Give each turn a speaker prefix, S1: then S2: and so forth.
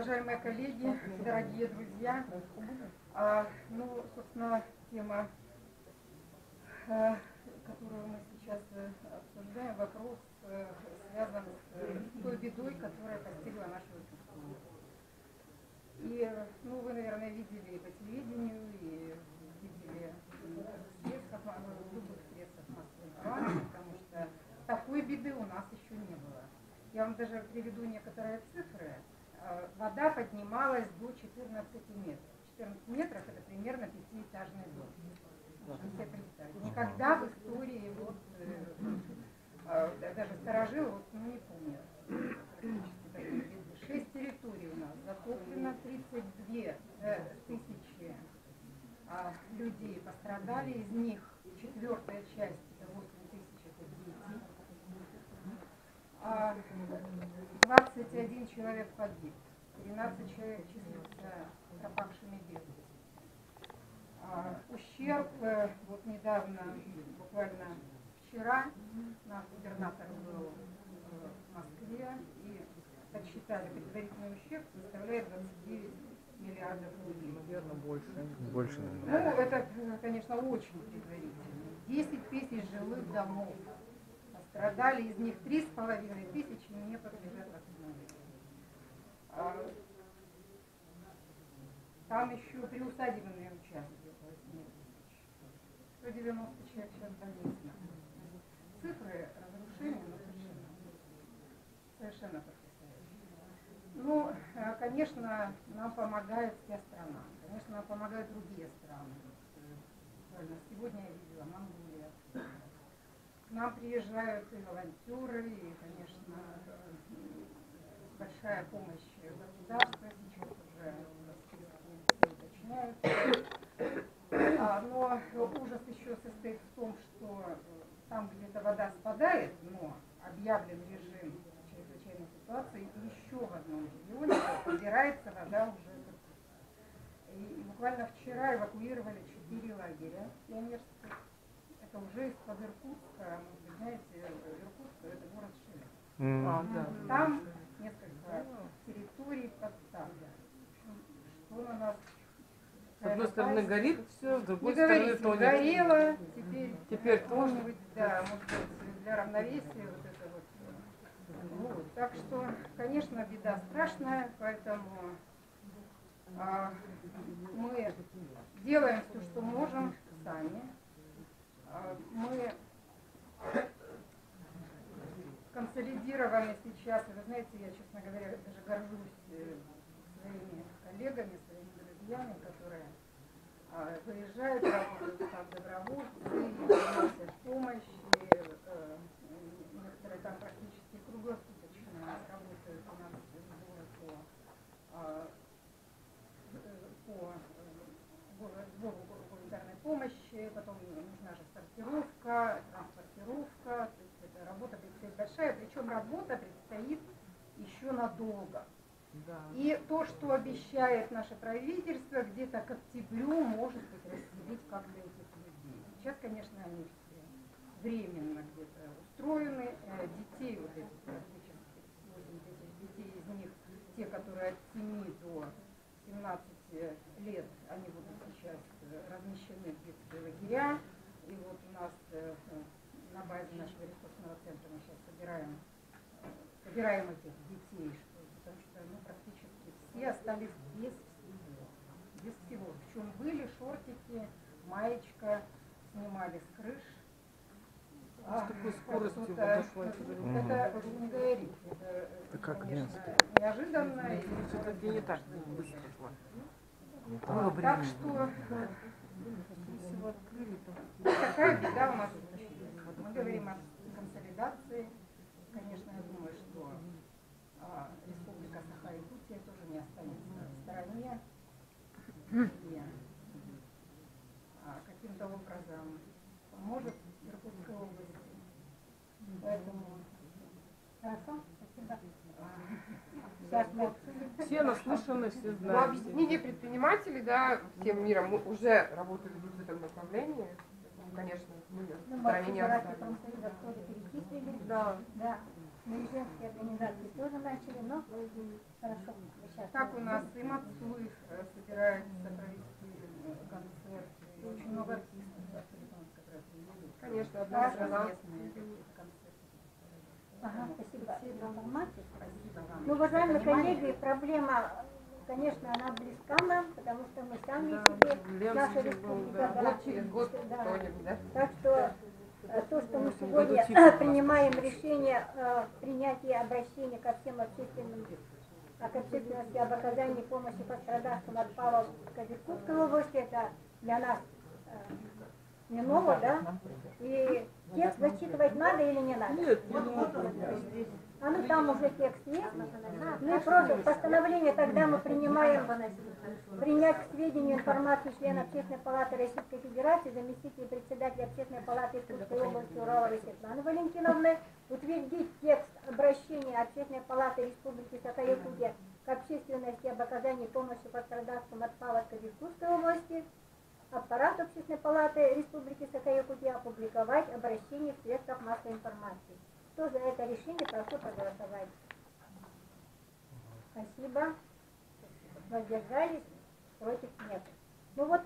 S1: Уважаемые коллеги, дорогие друзья, собственно, тема, которую мы сейчас обсуждаем, вопрос связан с той бедой, которая постигла нашего культуру. И, вы, наверное, видели по телевидению и видели в любых средствах массовой информации, потому что такой беды у нас еще не было. Я вам даже приведу некоторые цифры. Вода поднималась до 14 метров. 14 метров это примерно пятиэтажный дом. Можете себе представить. Никогда в истории даже старожилы не помнят практически такие беды. 6 территорий у нас затоплено, 32 тысячи людей пострадали, из них четвертая часть, это 8 тысяч, это дети. 21 человек погиб, 13 человек числятся пропавшими без вести. Ущерб, недавно, буквально вчера, наш губернатор был в Москве и подсчитали, предварительный ущерб составляет 29 миллиардов рублей.
S2: Наверное, больше.
S1: Это, конечно, очень предварительно. 10 тысяч жилых домов пострадали, из них 3,5 тысячи не подлежат восстановлению. Там еще приусадебные участки, около 7 тысяч. 190 человек сейчас в больнице. Цифры разрушений совершенно потрясающие. Конечно, нам помогает вся страна. Конечно, нам помогают другие страны. Сегодня я видела Монголия. К нам приезжают и волонтеры, и, конечно, большая помощь государства. Сейчас уже уточняют. Но ужас еще состоит в том, что там где-то вода спадает, но объявлен режим чрезвычайной ситуации, и еще в одном регионе собирается вода уже. И буквально вчера эвакуировали 4 лагеря пионерских. Это уже из-под Иркутска. Вы знаете, Иркутск — это город Шелест. Там несколько территорий подставлено. Что на нас...
S2: С одной стороны горит все, с другой
S1: стороны
S2: тонет.
S1: Горело, теперь
S2: тоже.
S1: Может быть, для равновесия Так что, конечно, беда страшная, поэтому мы делаем все, что можем сами. Мы консолидированы сейчас, вы знаете, я, честно говоря, даже горжусь своими коллегами, своими друзьями, которые выезжают, работают как добровольцы, приносят помощь, и некоторые там практически круглосуточно работают у нас по сбору гуманитарной помощи, потом нужна же сортировка, транспортировка, то есть эта работа предстоит большая, причем работа предстоит еще надолго.
S2: Да.
S1: И то, что обещает наше правительство, где-то к октябрю, может быть, расселить как-то этих людей. Сейчас, конечно, они все временно где-то устроены. Детей, вот этих практически 8 тысяч детей, из них те, которые от 7 до 17 лет, они будут сейчас размещены в детские лагеря. И вот у нас на базе нашего ресурсного центра мы сейчас собираем этих детей, потому что практически все остались без всего. Без всего. В чем были шортики, маечка, снимали с крыш.
S2: С такой скоростью подошла.
S1: Это не говорить. Это, конечно, неожиданно.
S2: Все-таки не так быстро шла.
S1: Так что такая беда у нас. Мы говорим о консолидации. Конечно, я думаю, что Республика Саха-Якутия тоже не останется в стороне. И каким-то образом поможет Иркутской области. Поэтому хорошо, спасибо.
S2: Все наслышаны, все знают.
S3: Объединение предпринимателей, да, всем миром мы уже работали в этом направлении. Конечно, мы в стороне не остались.
S1: Да.
S4: Ну и женские организации тоже начали, но хорошо. Сейчас.
S1: Так у нас и Мацуев собирается провести концерт. И очень много артистов как раз приедут.
S3: Конечно, одна страна.
S1: Известные какие-то концерты.
S4: Ага, спасибо за информацию.
S1: Спасибо вам.
S4: Ну, уважаемые
S1: Внимание.
S4: коллеги, проблема, конечно, она близка нам, потому что мы сами
S2: Да,
S4: себе,
S2: Лев
S4: наша
S2: здесь был,
S4: республика,
S2: да.
S4: да,
S3: Вот через год
S4: да.
S3: кто-нибудь, да?
S4: Так что то, что мы
S2: В этом
S4: сегодня
S2: году тихо
S4: принимаем решение принятия обращения ко всем общественным, к общественности об оказании помощи пострадавшим от паводка в Иркутской области, это для нас не ново, да? И текст зачитывать надо или не надо?
S2: Нет, не надо.
S4: А ну там уже текст есть. Ну и просто постановление тогда мы принимаем принять к сведению информацию члена Общественной палаты Российской Федерации, заместителя председателя Общественной палаты Иркутской области Ураловой Светланы Валентиновны, утвердить текст обращения Общественной палаты Республики Саха-Якутия к общественности об оказании помощи пострадавшим от паводка в Иркутской области, аппарат Общественной палаты Республики Саха-Якутия опубликовать обращение в средствах массовой информации. Кто за это решение, прошу проголосовать. Спасибо. Воздержались, против нет. Ну вот